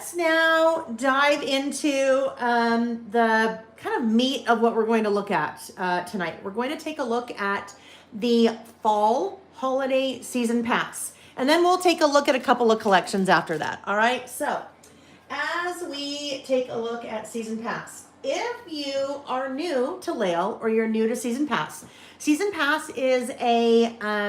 let's now dive into the kind of meat of what we're going to look at tonight. We're going to take a look at the fall holiday season pass, and then we'll take a look at a couple of collections after that. All right, so as we take a look at season pass, if you are new to Layle or you're new to season pass is a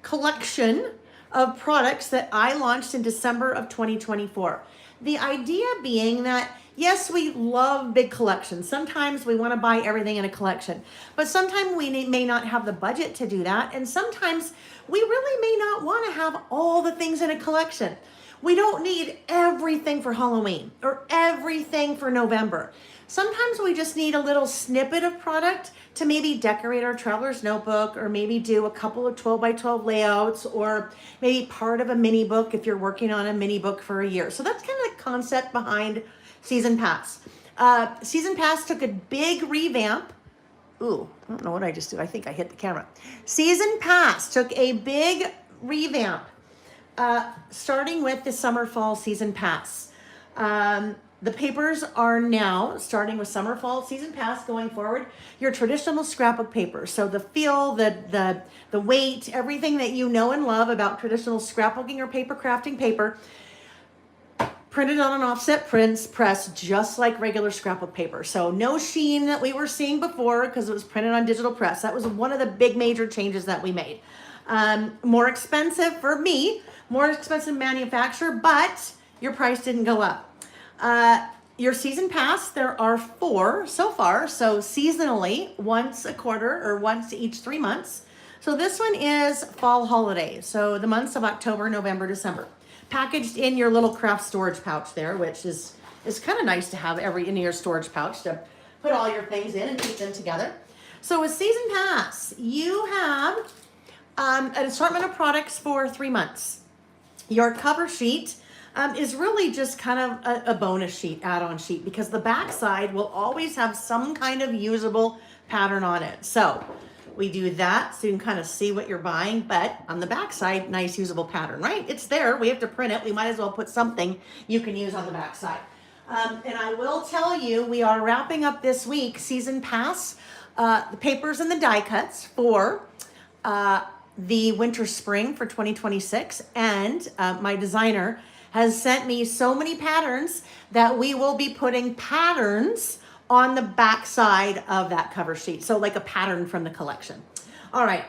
collection of products that I launched in December of 2024. The idea being that, yes, we love big collections. Sometimes we want to buy everything in a collection, but sometimes we may not have the budget to do that. And sometimes we really may not want to have all the things in a collection. We don't need everything for Halloween or everything for November. Sometimes we just need a little snippet of product to maybe decorate our traveler's notebook, or maybe do a couple of 12 by 12 layouts, or maybe part of a mini book if you're working on a mini book for a year. So that's kind of the concept behind Season Pass. Season Pass took a big revamp. Ooh, I don't know what I just did. I think I hit the camera. Season Pass took a big revamp, starting with the summer fall season pass. The papers are now, starting with summer fall season pass going forward, your traditional scrapbook paper. So the feel, the weight, everything that you know and love about traditional scrapbooking or paper crafting paper, printed on an offset press just like regular scrapbook paper. So no sheen that we were seeing before because it was printed on digital press. That was one of the big major changes that we made. More expensive for me, more expensive manufacturer, but your price didn't go up. Your season pass, there are 4 so far. So seasonally, once a quarter or once each 3 months. So this one is fall holiday. So the months of October, November, December. Packaged in your little craft storage pouch there, which is kind of nice to have in your storage pouch to put all your things in and keep them together. So with season pass, you have an assortment of products for 3 months. Your cover sheet is really just kind of a bonus sheet, add-on sheet, because the back side will always have some kind of usable pattern on it. So we do that so you can kind of see what you're buying, but on the back side, nice usable pattern, right? It's there. We have to print it. We might as well put something you can use on the back side. And I will tell you, we are wrapping up this week season pass, the papers and the die cuts for the winter spring for 2026, and my designer has sent me so many patterns that we will be putting patterns on the back side of that cover sheet. So like a pattern from the collection. All right,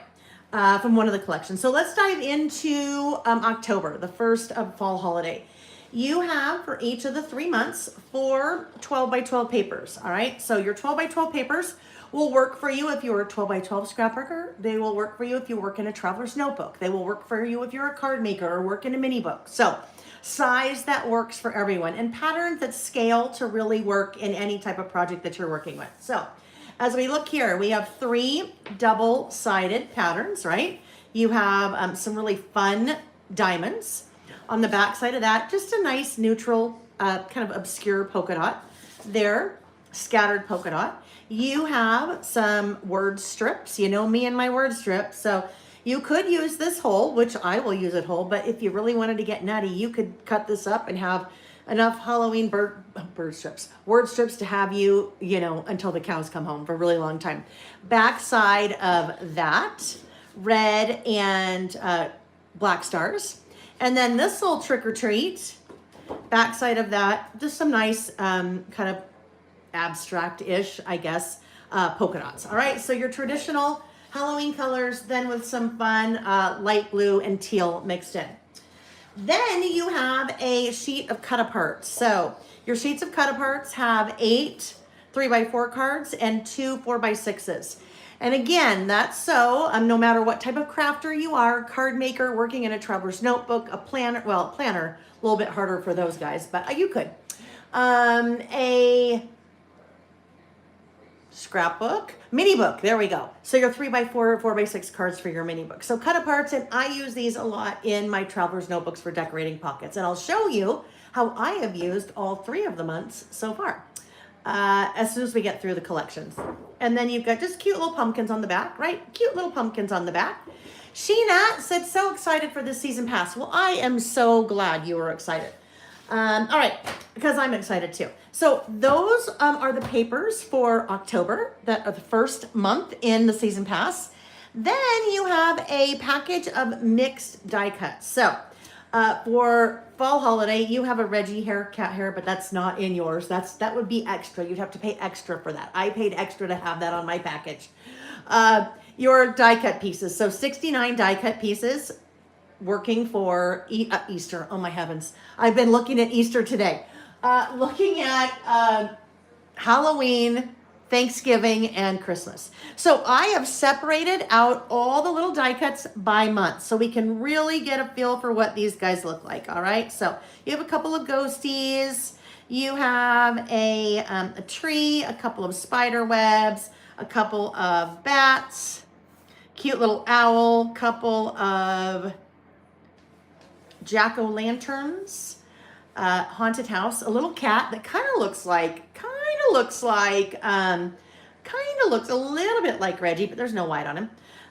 from one of the collections. So let's dive into October, the first of fall holiday. You have for each of the 3 months 4 12 by 12 papers. All right, so your 12 by 12 papers will work for you if you're a 12 by 12 scrapbooker. They will work for you if you work in a traveler's notebook. They will work for you if you're a card maker or work in a mini book. So size that works for everyone, and patterns that scale to really work in any type of project that you're working with. So as we look here, we have 3 double-sided patterns, right? You have some really fun diamonds. On the back side of that, just a nice neutral, kind of obscure polka dot there, scattered polka dot. You have some word strips. You know me and my word strips. So you could use this whole, which I will use it whole, but if you really wanted to get nutty, you could cut this up and have enough Halloween word strips to have you know, until the cows come home for a really long time. Back side of that, red and black stars. And then this little trick or treat, backside of that, just some nice kind of abstract-ish, I guess, polka dots. All right, so your traditional Halloween colors, then with some fun light blue and teal mixed in. Then you have a sheet of cut aparts. So your sheets of cut aparts have 8 3x4 cards and 2 4x6s. And again, that's so no matter what type of crafter you are, card maker, working in a traveler's notebook, a planner, well, a planner, a little bit harder for those guys, but you could. A scrapbook, mini book, there we go. So your 3x4, 4x6 cards for your mini book. So cut aparts, and I use these a lot in my traveler's notebooks for decorating pockets. And I'll show you how I have used all 3 of the months so far, as soon as we get through the collections. And then you've got just cute little pumpkins on the back, right? Cute little pumpkins on the back. Sheena said, so excited for this season pass. Well, I am so glad you were excited. All right, because I'm excited too. So those are the papers for October, that are the first month in the season pass. Then you have a package of mixed die cuts. So for fall holiday, you have a Reggie hair, cat hair, but that's not in yours. That would be extra. You'd have to pay extra for that. I paid extra to have that on my package. Your die cut pieces. So 69 die cut pieces working for Easter. Oh my heavens. I've been looking at Easter today. Looking at Halloween, Thanksgiving, and Christmas. So I have separated out all the little die cuts by month so we can really get a feel for what these guys look like. All right. So you have a couple of ghosties. You have a tree, a couple of spider webs, a couple of bats, cute little owl, couple of jack-o'-lanterns, haunted house, a little cat that kind of looks a little bit like Reggie, but there's no white on him.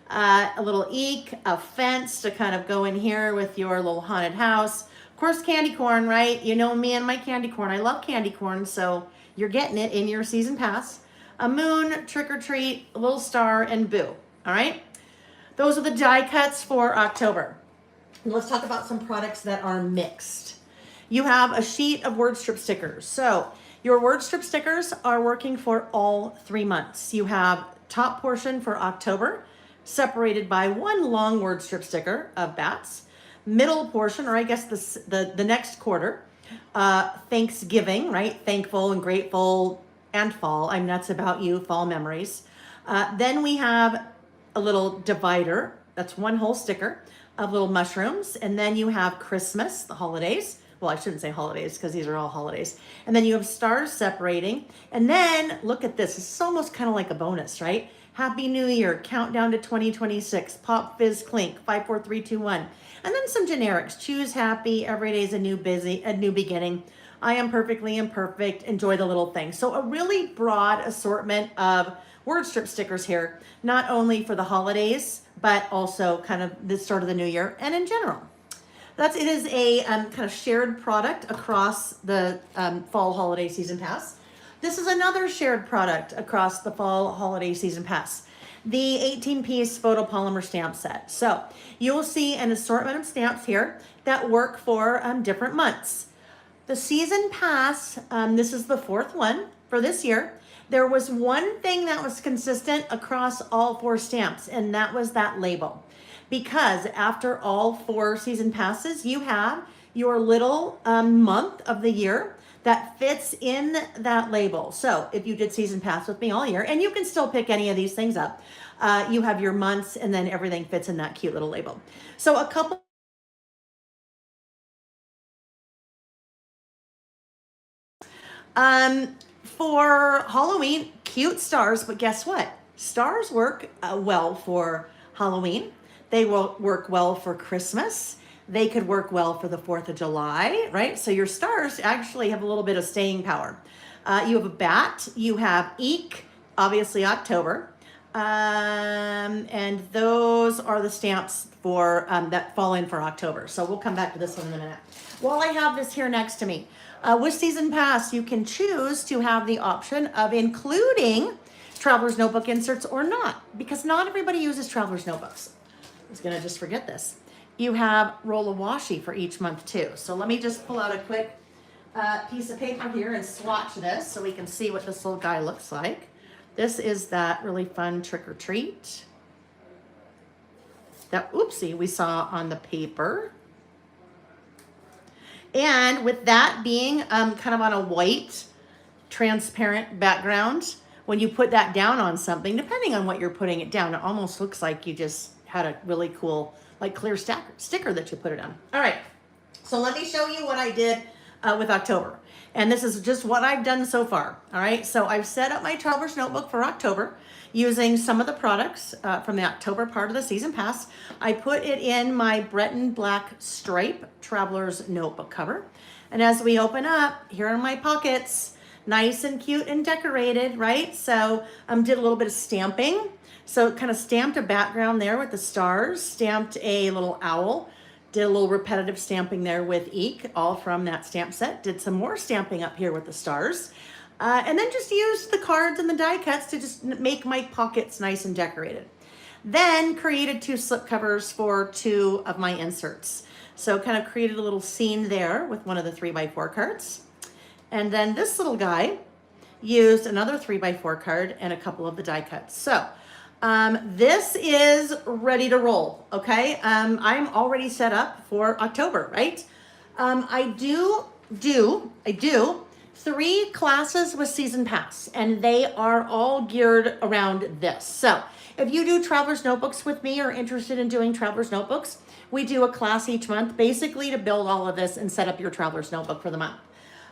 A little eek, a fence to kind of go in here with your little haunted house. Of course, candy corn, right? You know me and my candy corn. I love candy corn, so you're getting it in your season pass. A moon, trick or treat, a little star, and boo. All right? Those are the die cuts for October. Let's talk about some products that are mixed. You have a sheet of word strip stickers. So your word strip stickers are working for all 3 months. You have top portion for October, separated by one long word strip sticker of bats. Middle portion, or I guess the next quarter, Thanksgiving, right? Thankful and grateful and fall. I'm nuts about you, fall memories. Then we have a little divider. That's one whole sticker of little mushrooms. And then you have Christmas, the holidays. Well, I shouldn't say holidays because these are all holidays. And then you have stars separating. And then look at this. This is almost kind of like a bonus, right? Happy New Year, countdown to 2026, pop, fizz, clink, 5, 4, 3, 2, 1. And then some generics. Choose happy, every day is a new beginning. I am perfectly imperfect, enjoy the little things. So a really broad assortment of word strip stickers here, not only for the holidays, but also kind of the start of the new year and in general. It is a kind of shared product across the fall holiday season pass. This is another shared product across the fall holiday season pass. The 18-piece photopolymer stamp set. So you will see an assortment of stamps here that work for different months. The season pass, this is the 4th one for this year. There was one thing that was consistent across all 4 stamps, and that was that label. Because after all 4 season passes, you have your little month of the year that fits in that label. So if you did season pass with me all year, and you can still pick any of these things up, you have your months and then everything fits in that cute little label. So a couple for Halloween, cute stars, but guess what? Stars work well for Halloween. They will work well for Christmas. They could work well for the 4th of July, right? So your stars actually have a little bit of staying power. You have a bat, you have eek, obviously October. And those are the stamps for that fall in for October. So we'll come back to this one in a minute. While I have this here next to me, with Season Pass, you can choose to have the option of including Traveler's Notebook inserts or not, because not everybody uses Traveler's Notebooks. I was gonna just forget this. You have roll of washi for each month too. So let me just pull out a quick piece of paper here and swatch this so we can see what this little guy looks like. This is that really fun trick or treat that oopsie we saw on the paper. And with that being kind of on a white transparent background, when you put that down on something, depending on what you're putting it down, it almost looks like you just had a really cool like clear sticker that you put it on. All right, so let me show you what I did with October. And this is just what I've done so far. All right, so I've set up my Traveler's Notebook for October using some of the products from the October part of the season pass. I put it in my Breton Black Stripe Traveler's Notebook cover. And as we open up, here are my pockets. nice and cute and decorated, right? So did a little bit of stamping. So kind of stamped a background there with the stars, stamped a little owl, did a little repetitive stamping there with ink, all from that stamp set. Did some more stamping up here with the stars. And then just used the cards and the die cuts to just make my pockets nice and decorated. Then created 2 slip covers for 2 of my inserts. So kind of created a little scene there with one of the 3x4 cards. And then this little guy used another 3x4 card and a couple of the die cuts. So this is ready to roll, okay? I'm already set up for October, right? I do 3 classes with season pass, and they are all geared around this. So if you do traveler's notebooks with me or interested in doing traveler's notebooks, we do a class each month basically to build all of this and set up your traveler's notebook for the month.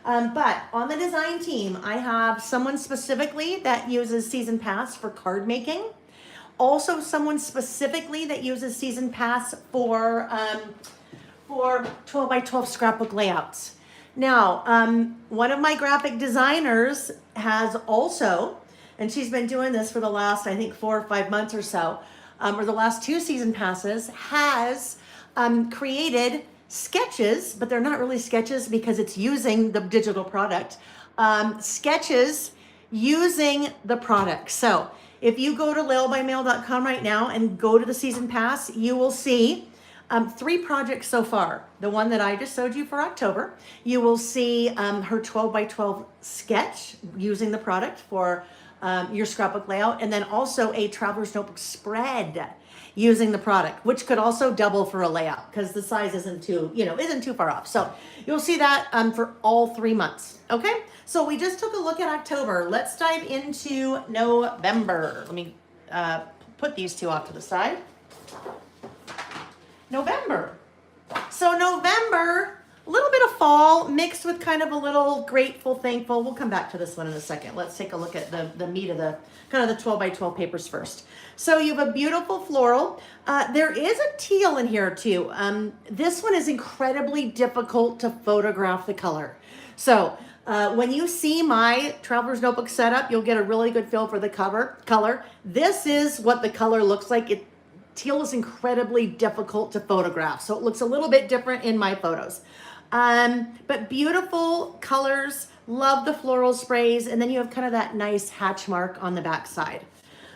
But on the design team, I have someone specifically that uses season pass for card making. Also someone specifically that uses season pass for 12x12 scrapbook layouts. Now, one of my graphic designers has also, and she's been doing this for the last, I think, 4 or 5 months or so, or the last 2 season passes, has created sketches, but they're not really sketches because it's using the digital product, sketches using the product. So if you go to laylebymail.com right now and go to the season pass, you will see 3 projects so far. The one that I just showed you for October, you will see her 12x12 sketch using the product for your scrapbook layout, and then also a traveler's notebook spread using the product, which could also double for a layout because the size isn't too far off. So you'll see that for all 3 months. Okay, so we just took a look at October. Let's dive into November. Let me put these 2 off to the side. November. So November, a little bit of fall mixed with kind of a little grateful, thankful. We'll come back to this one in a second. Let's take a look at the meat of the kind of the 12x12 papers first. So you have a beautiful floral. There is a teal in here too. This one is incredibly difficult to photograph the color. So when you see my traveler's notebook setup, you'll get a really good feel for the color. This is what the color looks like. Teal is incredibly difficult to photograph, so it looks a little bit different in my photos. But beautiful colors, love the floral sprays, and then you have kind of that nice hatch mark on the back side.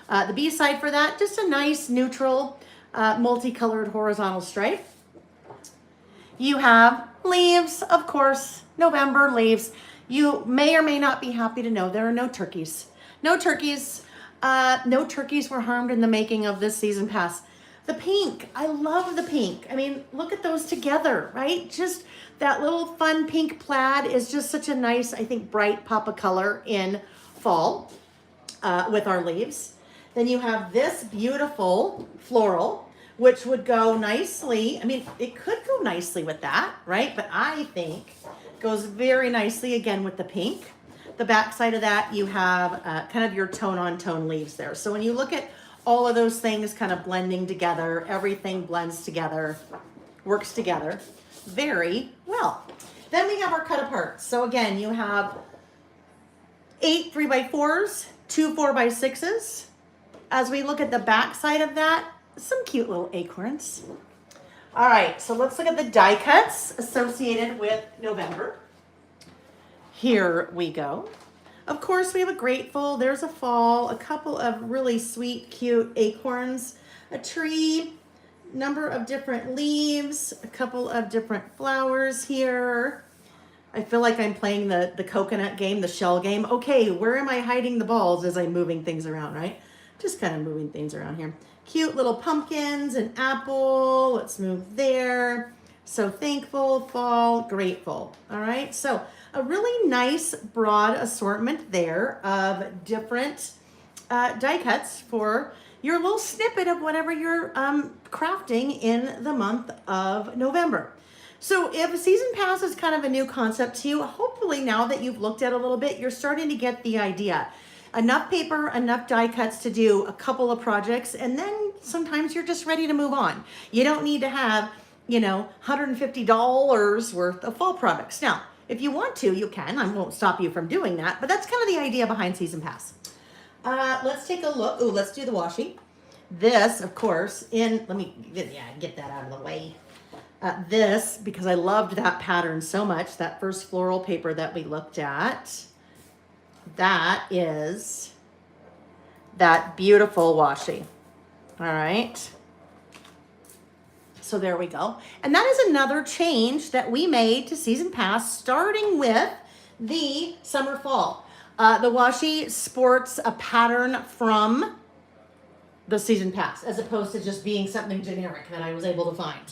The B side for that, just a nice neutral multicolored horizontal stripe. You have leaves, of course, November leaves. You may or may not be happy to know there are no turkeys. No turkeys. No turkeys were harmed in the making of this season pass. The pink, I love the pink. I mean, look at those together, right? Just that little fun pink plaid is just such a nice, I think, bright pop of color in fall with our leaves. Then you have this beautiful floral, which would go nicely. I mean, it could go nicely with that, right? But I think goes very nicely again with the pink. The back side of that, you have kind of your tone-on-tone leaves there. So when you look at all of those things kind of blending together, everything blends together, works together very well. Then we have our cut apart. So again, you have 8 3x4s, 2 4x6s. As we look at the back side of that, some cute little acorns. All right, so let's look at the die cuts associated with November. Here we go. Of course, we have a grateful, there's a fall, a couple of really sweet, cute acorns, a tree, number of different leaves, a couple of different flowers here. I feel like I'm playing the coconut game, the shell game. Okay, where am I hiding the balls as I'm moving things around, right? Just kind of moving things around here. Cute little pumpkins, an apple, let's move there. So thankful, fall, grateful. All right, so a really nice broad assortment there of different die cuts for your little snippet of whatever you're crafting in the month of November. So if season pass is kind of a new concept to you, hopefully now that you've looked at it a little bit, you're starting to get the idea. Enough paper, enough die cuts to do a couple of projects, and then sometimes you're just ready to move on. You don't need to have, $150 worth of fall products. Now, If you want to, you can. I won't stop you from doing that, but that's kind of the idea behind Season Pass. Let's take a look. Ooh, let's do the washi. This, of course, let me get that out of the way. This, because I loved that pattern so much, that first floral paper that we looked at, that is that beautiful washi. All right. So there we go. And that is another change that we made to Season Pass, starting with the summer fall. The washi sports a pattern from the Season Pass, as opposed to just being something generic that I was able to find.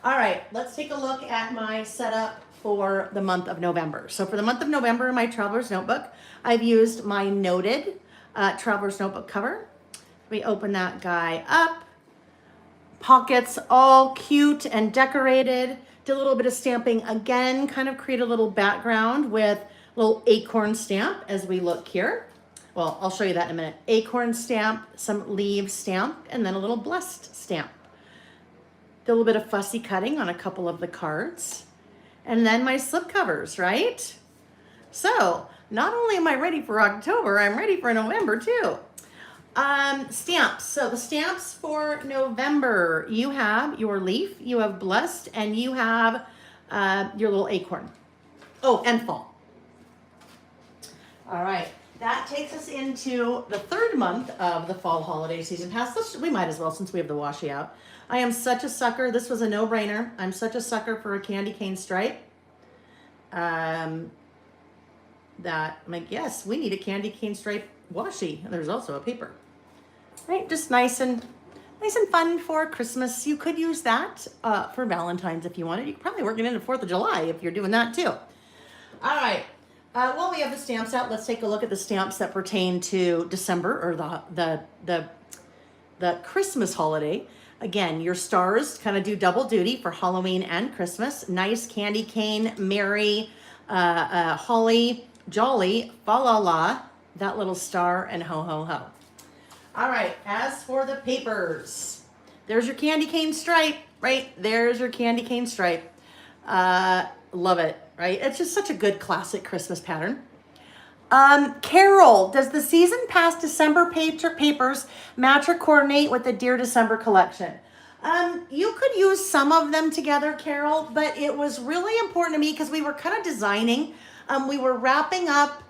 All right, let's take a look at my setup for the month of November. So for the month of November in my Traveler's Notebook, I've used my noted Traveler's Notebook cover. We open that guy up. Pockets all cute and decorated. Did a little bit of stamping again, kind of create a little background with a little acorn stamp as we look here. Well, I'll show you that in a minute. Acorn stamp, some leaves stamp, and then a little blessed stamp. Did a little bit of fussy cutting on a couple of the cards. And then my slip covers, right? So not only am I ready for October, I'm ready for November too. Stamps. So the stamps for November, you have your leaf, you have blessed, and you have your little acorn. Oh, and fall. All right. That takes us into the third month of the fall holiday season pass. We might as well, since we have the washi out. I am such a sucker. This was a no-brainer. I'm such a sucker for a candy cane stripe. That I'm like, yes, we need a candy cane stripe washi. And there's also a paper. Right, just nice and fun for Christmas. You could use that for Valentine's if you wanted. You could probably work it into 4th of July if you're doing that too. All right. While we have the stamps out, let's take a look at the stamps that pertain to December, or the Christmas holiday. Again, your stars kind of do double duty for Halloween and Christmas. Nice candy cane, merry, holly, jolly, fa la la, that little star, and ho ho ho. All right, as for the papers, there's your candy cane stripe, right? There's your candy cane stripe. Love it, right? It's just such a good classic Christmas pattern. Carol, does the Season Pass December papers match or coordinate with the Dear December collection? You could use some of them together, Carol, but it was really important to me because we were kind of designing. We were wrapping up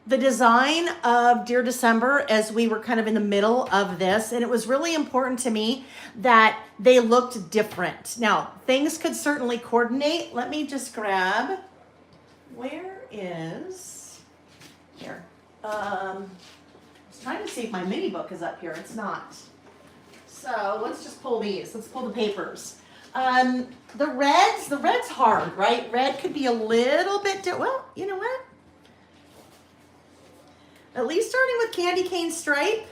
the design of Dear December as we were kind of in the middle of this, and it was really important to me that they looked different. Now, things could certainly coordinate. Let me just grab, where is, here. I was trying to see if my mini book is up here. It's not. So let's just pull these. Let's pull the papers. The red's hard, right? Red could be a little bit, well, you know what? At least starting with candy cane stripe,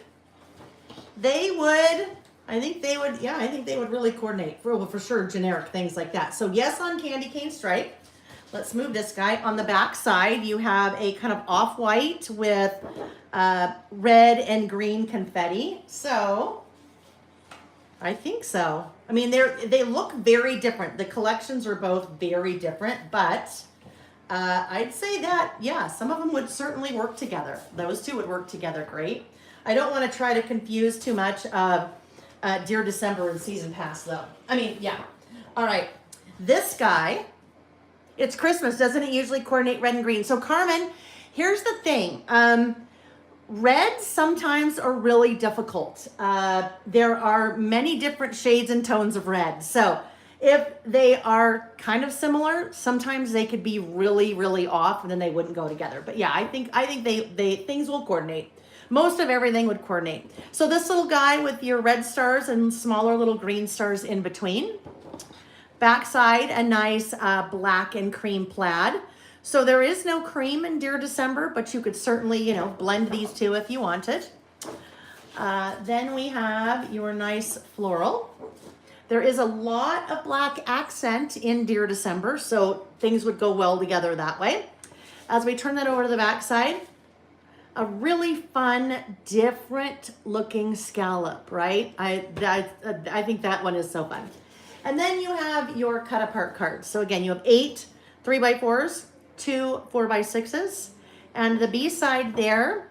I think they would really coordinate for sure, generic things like that. So yes, on candy cane stripe. Let's move this guy. On the back side, you have a kind of off-white with red and green confetti. So I think so. I mean, they look very different. The collections are both very different, but I'd say that, yeah, some of them would certainly work together. Those two would work together great. I don't want to try to confuse too much of Dear December and Season Pass, though. I mean, yeah. All right. This guy, it's Christmas. Doesn't it usually coordinate red and green? So, Carmen, here's the thing. Reds sometimes are really difficult. There are many different shades and tones of red. So, if they are kind of similar, sometimes they could be really, really off, and then they wouldn't go together. But yeah, I think they things will coordinate. Most of everything would coordinate. So this little guy with your red stars and smaller little green stars in between. Backside, a nice black and cream plaid. So there is no cream in Dear December, but you could certainly, blend these two if you wanted. Then we have your nice floral. There is a lot of black accent in Dear December, so things would go well together that way. As we turn that over to the back side, a really fun, different looking scallop, right? I think that one is so fun. And then you have your cut apart cards. So again, you have 8 3x4s, 2 4x6s, and the B side there.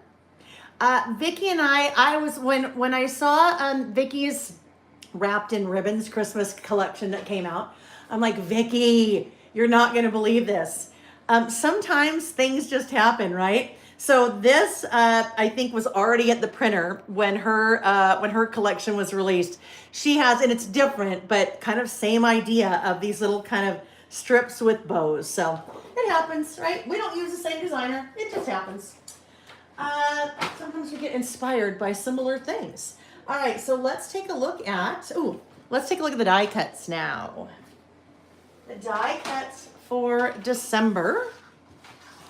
Vicki and I was when I saw Vicki's wrapped in ribbons Christmas collection that came out. I'm like, Vicki, you're not going to believe this. Sometimes things just happen, right? So this, I think, was already at the printer when her collection was released. She has, and it's different, but kind of same idea of these little kind of strips with bows. So it happens, right? We don't use the same designer. It just happens. Sometimes we get inspired by similar things. All right, so let's take a look at, let's take a look at the die cuts now. The die cuts for December.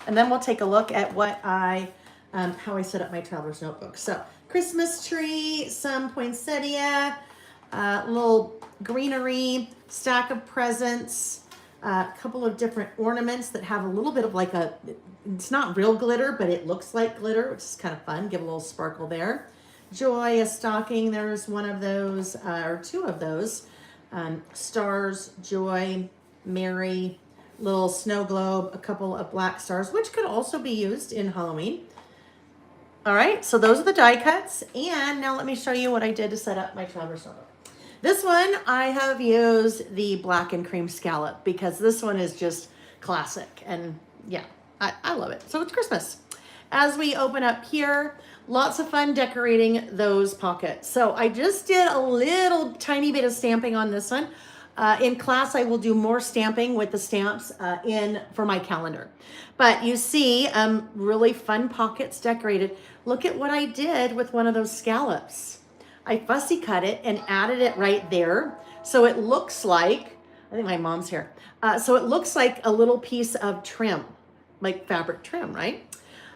And then we'll take a look at what how I set up my traveler's notebook. So Christmas tree, some poinsettia, little greenery, stack of presents, a couple of different ornaments that have a little bit of like it's not real glitter, but it looks like glitter, which is kind of fun. Give a little sparkle there. Joy, a stocking. There's one of those, or two of those. Stars, joy, Mary, little snow globe, a couple of black stars, which could also be used in Halloween. All right, so those are the die cuts. And now let me show you what I did to set up my traveler's notebook. This one, I have used the black and cream scallop because this one is just classic. And yeah, I love it. So it's Christmas. As we open up here, lots of fun decorating those pockets. So I just did a little tiny bit of stamping on this one. In class, I will do more stamping with the stamps for my calendar. But you see really fun pockets decorated. Look at what I did with one of those scallops. I fussy cut it and added it right there. So it looks like, I think my mom's here. So it looks like a little piece of trim, like fabric trim, right?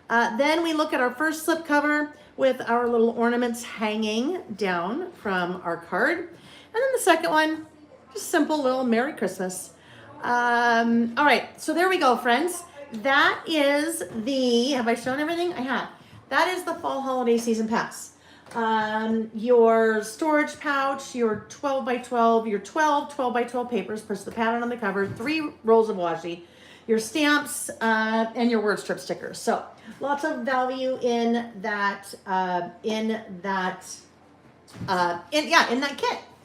Then we look at our first slip cover with our little ornaments hanging down from our card. And then the second one, just simple little Merry Christmas. All right, so there we go, friends. That is have I shown everything? I have. That is the fall holiday season pass. Your storage pouch, your 12 by 12, your 12 by 12 papers, plus the pattern on the cover, 3 rolls of washi, your stamps, and your word strip stickers. So lots of value in that kit.